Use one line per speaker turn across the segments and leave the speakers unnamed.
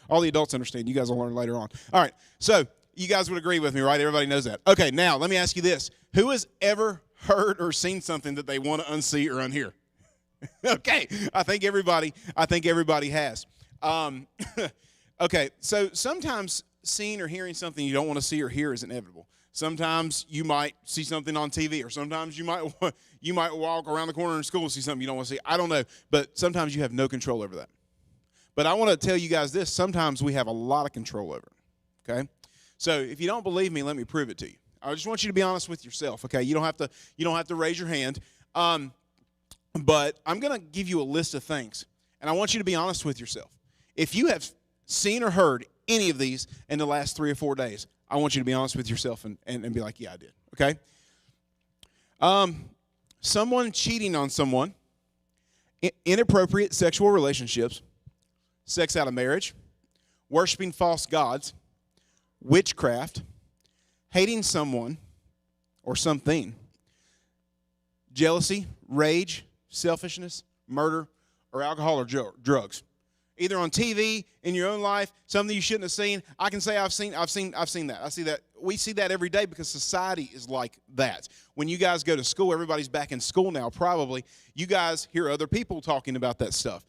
All the adults understand. You guys will learn later on. All right. So you guys would agree with me, right? Everybody knows that. Okay, now let me ask you this. Who has ever heard or seen something that they want to unsee or unhear? Okay, I think everybody has. Okay, so sometimes seeing or hearing something you don't want to see or hear is inevitable. Sometimes you might see something on TV, or sometimes you might walk around the corner in school and see something you don't want to see. I don't know, but sometimes you have no control over that. But I want to tell you guys this: sometimes we have a lot of control over it. Okay, so if you don't believe me, let me prove it to you. I just want you to be honest with yourself. Okay, you don't have to raise your hand. But I'm going to give you a list of things, and I want you to be honest with yourself. If you have seen or heard any of these in the last 3 or 4 days, I want you to be honest with yourself and be like, yeah, I did, okay? Someone cheating on someone, inappropriate sexual relationships, sex out of marriage, worshiping false gods, witchcraft, hating someone or something, jealousy, rage, selfishness, murder, or alcohol or drugs. Either on TV, in your own life, something you shouldn't have seen. I can say I've seen that. I see that. We see that every day because society is like that. When you guys go to school, everybody's back in school now probably. You guys hear other people talking about that stuff.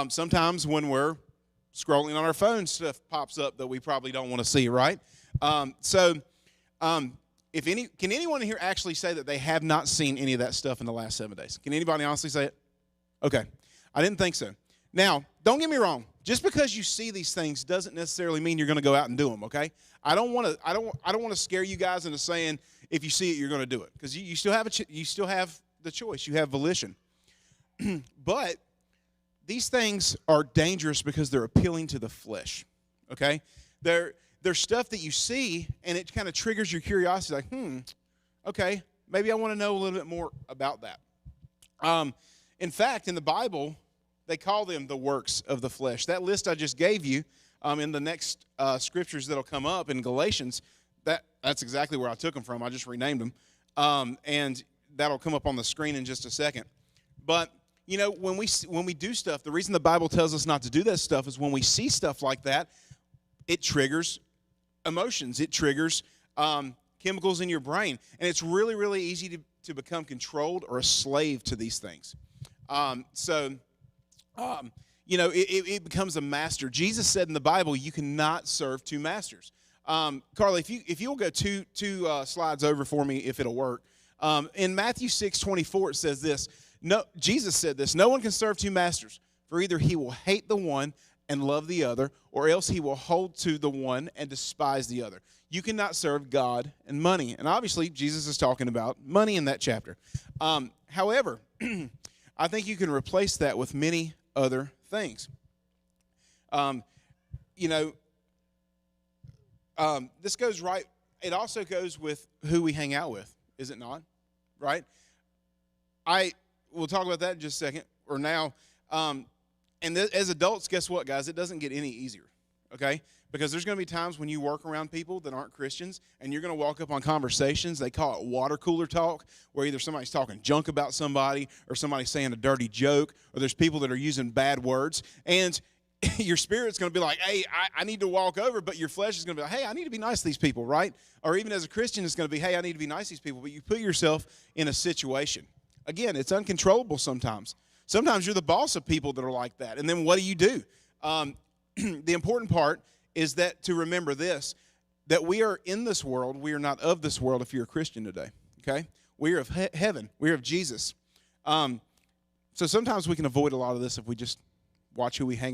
Sometimes when we're scrolling on our phone, stuff pops up that we probably don't want to see, right? Can anyone here actually say that they have not seen any of that stuff in the last 7 days? Can anybody honestly say it? Okay. I didn't think so. Now, don't get me wrong. Just because you see these things doesn't necessarily mean you're going to go out and do them, okay? I don't want to scare you guys into saying if you see it you're going to do it, because you still have the choice. You have volition. But these things are dangerous because they're appealing to the flesh, okay? There's stuff that you see, and it kind of triggers your curiosity, like, okay, maybe I want to know a little bit more about that. In fact, in the Bible, they call them the works of the flesh. That list I just gave you in the next scriptures that'll come up in Galatians, that's exactly where I took them from. I just renamed them, and that'll come up on the screen in just a second. But you know, when we do stuff, the reason the Bible tells us not to do that stuff is when we see stuff like that, it triggers emotions. It triggers chemicals in your brain. And it's really, really easy to become controlled or a slave to these things. It becomes a master. Jesus said in the Bible, you cannot serve two masters. Carly, if you'll go two slides over for me, if it'll work. In Matthew 6:24, it says this. No, Jesus said this, no one can serve two masters, for either he will hate the one and love the other, or else he will hold to the one and despise the other. You cannot serve God and money. And obviously, Jesus is talking about money in that chapter. However, I think you can replace that with many other things. This goes right. It also goes with who we hang out with, is it not? Right? We'll talk about that in just a second, or now. As adults, guess what, guys? It doesn't get any easier, okay? Because there's going to be times when you work around people that aren't Christians, and you're going to walk up on conversations. They call it water cooler talk, where either somebody's talking junk about somebody, or somebody's saying a dirty joke, or there's people that are using bad words. And your spirit's going to be like, hey, I need to walk over, but your flesh is going to be like, hey, I need to be nice to these people, right? Or even as a Christian, it's going to be, hey, I need to be nice to these people. But you put yourself in a situation. Again, it's uncontrollable sometimes. Sometimes you're the boss of people that are like that. And then what do? The important part is that to remember this, that we are in this world. We are not of this world if you're a Christian today, okay? We are of heaven. We are of Jesus. So sometimes we can avoid a lot of this if we just watch who we hang around.